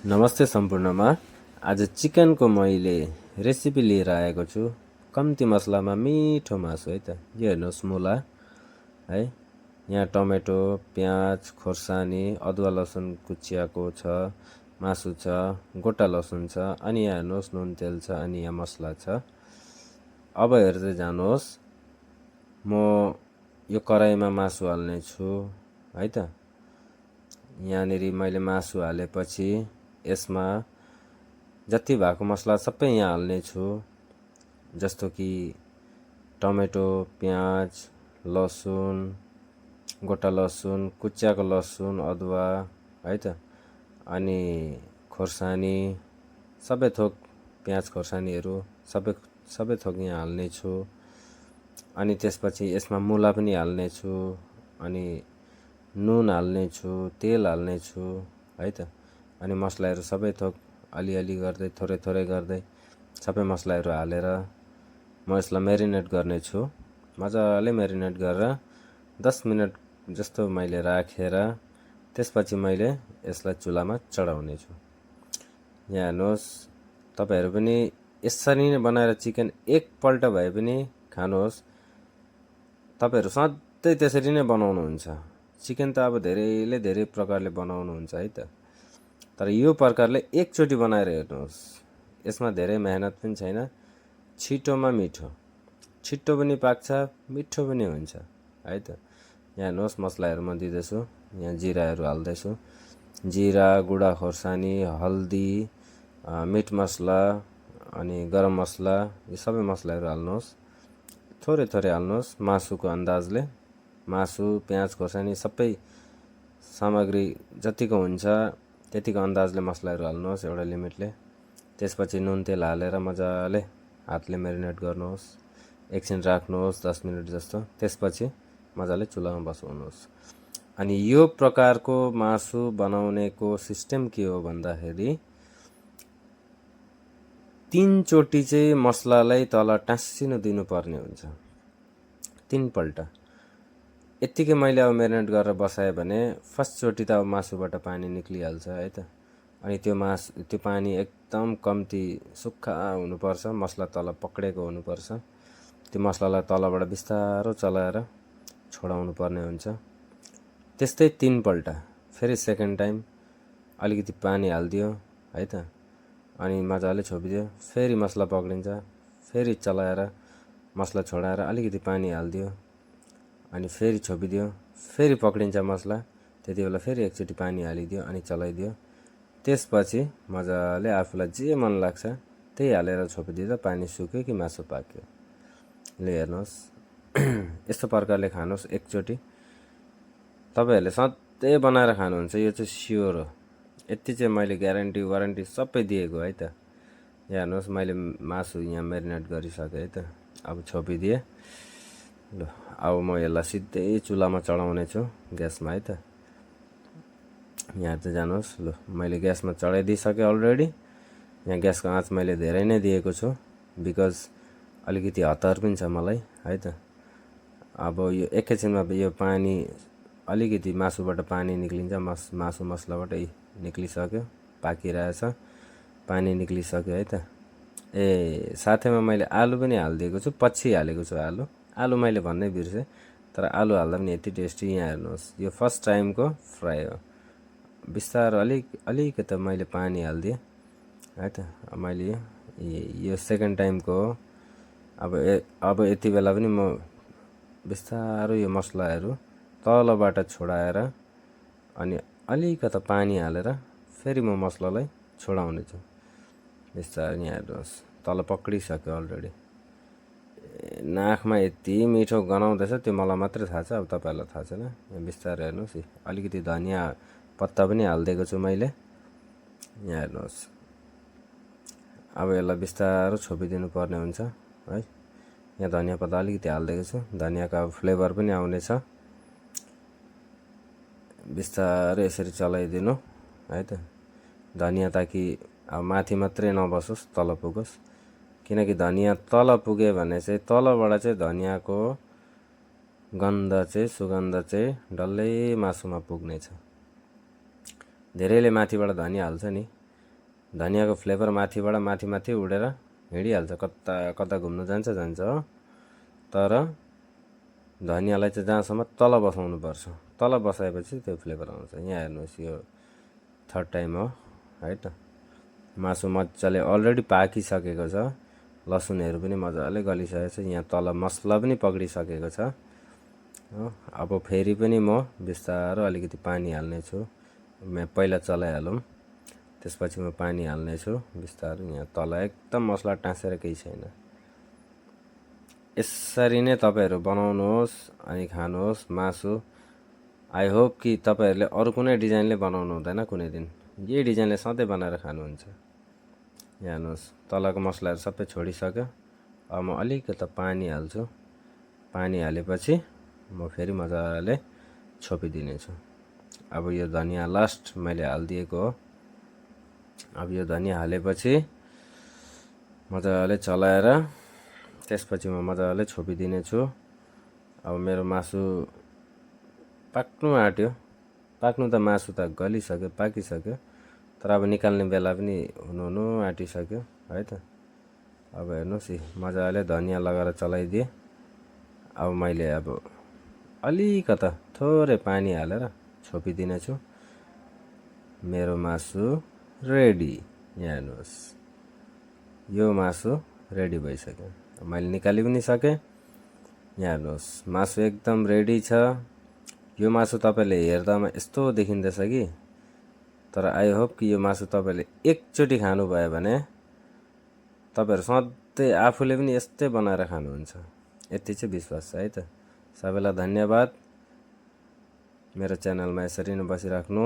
नमस्ते सम्पूर्णमा। आज चिकनको मैले रेसिपी लिएर आएको छु। कम्ती मसलामा मिठो मासु है त। यो हेर्नुहोस् मुला है, यहाँ टमेटो, प्याज, खोर्सानी, अदुवा लसुन कुचिएको छ, मासु छ, गोटा लसुन छ, अनि यहाँ हेर्नुहोस् नुन तेल छ, अनि यहाँ मसला छ। अब हेर्दै जानुहोस्, म यो कराईमा मासु हाल्ने छु है त। यहाँनिर मैले मासु हालेपछि यसमा जति भएको मसला सबै यहाँ हाल्ने छु, जस्तो कि टमेटो, प्याज, लसुन, गोटा लसुन, कुच्याएको लसुन, अदुवा है त, अनि खोर्सानी, सबै थोक प्याज खोर्सानीहरू सबै थोक यहाँ हाल्ने छु। अनि त्यसपछि यसमा मुला पनि हाल्ने छु, अनि नुन हाल्ने छु, तेल हाल्ने छु है त। अनि मसलाहरू सबै थोक अलिअलि गर्दै थोरै थोरै गर्दै सबै मसलाहरू हालेर म यसलाई म्यारिनेट गर्ने छु। मजाले म्यारिनेट गरेर 10 मिनट जस्तो मैले राखेर त्यसपछि मैले यसलाई चुलामा चढाउने छु। यहाँ हेर्नुहोस्, तपाईहरू पनि यसरी नै बनाएर चिकन एकपल्ट भए पनि खानुहोस्। तपाईहरू सधैँ त्यसरी नै बनाउनुहुन्छ। चिकन त अब धेरै प्रकारले बनाउनुहुन्छ है त, तर यो प्रकारले एकचोटि बनाएर हेर्नुहोस्। यसमा धेरै मेहनत पनि छैन, छिटोमा मिठो, छिटो पनि पाक्छ, मिठो पनि हुन्छ है त। यहाँ हेर्नुहोस्, मसलाहरू म दिँदैछु। यहाँ जिराहरू हाल्दैछु, जिरा, गुडा खोर्सानी, हल्दी, मिट मसला, अनि गरम मसला, यो सबै मसलाहरू हाल्नुहोस्। थोरै थोरै हाल्नुहोस् मासुको अन्दाजले। मासु, प्याज, खोर्सानी सबै सामग्री जतिको हुन्छ त्यतिको अन्दाजले मसलाहरू हाल्नुहोस् एउटा लिमिटले। त्यसपछि नुन तेल हालेर मजाले हातले म्यारिनेट गर्नुहोस्। एकछिन राख्नुहोस् 10 मिनट जस्तो। त्यसपछि मजाले चुलामा बसाउनुहोस्। अनि यो प्रकारको मासु बनाउनेको सिस्टम के हो भन्दाखेरि 3 चोटि चाहिँ मसलालाई तल टाँसिनु दिनुपर्ने हुन्छ, 3 पल्ट। यत्तिकै मैले अब म्यारिनेट गरेर बसाएँ भने फर्स्ट चोटि त अब मासुबाट पानी निक्लिहाल्छ है त। अनि त्यो पानी एकदम कम्ती सुक्खा हुनुपर्छ, मसला तल पक्रेको हुनुपर्छ। त्यो मसलालाई तलबाट बिस्तारो चलाएर छोडाउनु पर्ने हुन्छ। त्यस्तै 3 पल्ट फेरि सेकेन्ड टाइम अलिकति पानी हालिदियो है त, अनि मजाले छोपिदियो। फेरि मसला पक्रिन्छ, फेरि चलाएर मसला छोडाएर अलिकति पानी हालिदियो, अनि फेरि छोपिदियो, फेरि पक्रिन्छ मसला। त्यति बेला फेरि एकचोटि पानी हालिदियो अनि चलाइदियो। त्यसपछि मजाले आफूलाई जे मन लाग्छ त्यही हालेर छोपिदिँदा पानी सुक्यो कि मासु पाक्यो। ल हेर्नुहोस्, यस्तो प्रकारले खानुहोस् एकचोटि। तपाईहरूले सधैँ बनाएर खानुहुन्छ, यो चाहिँ स्योर हो। यति चाहिँ मैले ग्यारेन्टी वारेन्टी सबै दिएको है त। यहाँ हेर्नुहोस्, मैले मासु यहाँ म्यारिनेट गरिसकेँ है त। अब छोपिदिएँ। ल अब म यसलाई सिधै चुलामा चढाउने छु ग्यासमा है त। यहाँ चाहिँ जानुहोस्, ल मैले ग्यासमा चढाइदिइसकेँ अलरेडी। यहाँ ग्यासको आँच मैले धेरै नै दिएको छु, बिकज अलिकति हतार पनि छ मलाई है त। अब यो एकैछिनमा यो पानी अलिकति मासुबाट पानी निक्लिन्छ, मासु मसलाबाट निक्लिसक्यो, पाकिरहेछ, पानी निक्लिसक्यो है त। साथैमा मैले आलु पनि हालिदिएको छु, पछि हालेको छु आलु मैले भन्नै बिर्सेँ, तर आलु हाल्दा पनि यति टेस्टी। यहाँ हेर्नुहोस्, यो फर्स्ट टाइमको फ्राई हो। बिस्तारो अलिकति मैले पानी हालिदिएँ है त। मैले यो सेकेन्ड टाइमको हो। अब यति बेला पनि म बिस्तारो यो मसलाहरू तलबाट छोडाएर अनि अलिकति पानी हालेर फेरि म मसलालाई छोडाउने छु बिस्तारै। यहाँ हेर्नुहोस्, तल पक्रिसक्यो अलरेडी। नाकमा यति मिठो गनाउँदैछ त्यो मलाई मात्रै थाहा छ, अब तपाईँहरूलाई थाहा छैन। बिस्तारै हेर्नुहोस्, अलिकति धनिया पत्ता पनि हालिदिएको छु मैले। यहाँ हेर्नुहोस्, अब यसलाई बिस्तारो छोपिदिनु पर्ने हुन्छ है। यहाँ धनिया पत्ता अलिकति हालिदिएको छु, धनियाको अब फ्लेभर पनि आउनेछ। बिस्तारै यसरी चलाइदिनु है त धनिया, ताकि अब माथि मात्रै नबसोस्, तल पुगोस्। किनकि धनिया तल पुग्यो भने चाहिँ तलबाट चाहिँ धनियाको गन्ध चाहिँ सुगन्ध चाहिँ डल्लै मासुमा पुग्नेछ। धेरैले माथिबाट धनिया हाल्छ नि, धनियाँको फ्लेभर माथिबाट माथि उडेर हिँडिहाल्छ, कता कता घुम्न जान्छ हो। तर धनियाँलाई चाहिँ जहाँसम्म तल बसाउनुपर्छ, तल बसाएपछि त्यो फ्लेभर आउँछ। यहाँ हेर्नुहोस्, यो थर्ड टाइम हो है त। मासु मजाले अलरेडी पाकिसकेको छ, लसुनहरू पनि मजाले गलिसकेको छ, यहाँ तल मसला पनि पक्रिसकेको छ हो। अब फेरि पनि म बिस्तारो अलिकति पानी हाल्नेछु। पहिला चलाइहालौँ, त्यसपछि म पानी हाल्नेछु बिस्तारो। यहाँ तल एकदम मसला टाँसेर केही छैन। यसरी नै तपाईँहरू बनाउनुहोस् अनि खानुहोस् मासु। आई होप कि तपाईँहरूले अरू कुनै डिजाइनले बनाउनु हुँदैन, कुनै दिन यही डिजाइनले सधैँ बनाएर खानुहुन्छ। यहाँ हेर्नुहोस्, तलको मसलाहरू सबै छोडिसक्यो। अब म अलिकति पानी हाल्छु। पानी हालेपछि म फेरि मजाले छोपिदिनेछु। अब यो धनियाँ लास्ट मैले हालिदिएको हो। अब यो धनियाँ हालेपछि मजाले चलाएर त्यसपछि म मजाले छोपिदिनेछु। अब मेरो मासु पाक्नु आँट्यो। पाक्नु त मासु त गलिसक्यो, पाकिसक्यो, तर अब निकाल्ने बेला पनि हुनु आँटिसक्यो है त। अब हेर्नुहोस्, मजाले धनियाँ लगाएर चलाइदिएँ। अब मैले अब अलिकता थोरै पानी हालेर छोपिदिनेछु। मेरो मासु रेडी। यहाँ हेर्नुहोस्, यो मासु रेडी भइसक्यो। मैले निकालि पनि सकेँ। यहाँ हेर्नुहोस्, मासु एकदम रेडी छ। यो मासु तपाईँले हेर्दामा यस्तो देखिँदैछ कि, तर आई होप कि यो मासु तपाईँले एकचोटि खानुभयो भने तपाईँहरू सधैँ आफूले पनि यस्तै बनाएर खानुहुन्छ, यति चाहिँ विश्वास छ है त। सबैलाई धन्यवाद। मेरो च्यानलमा यसरी नै बसिराख्नु।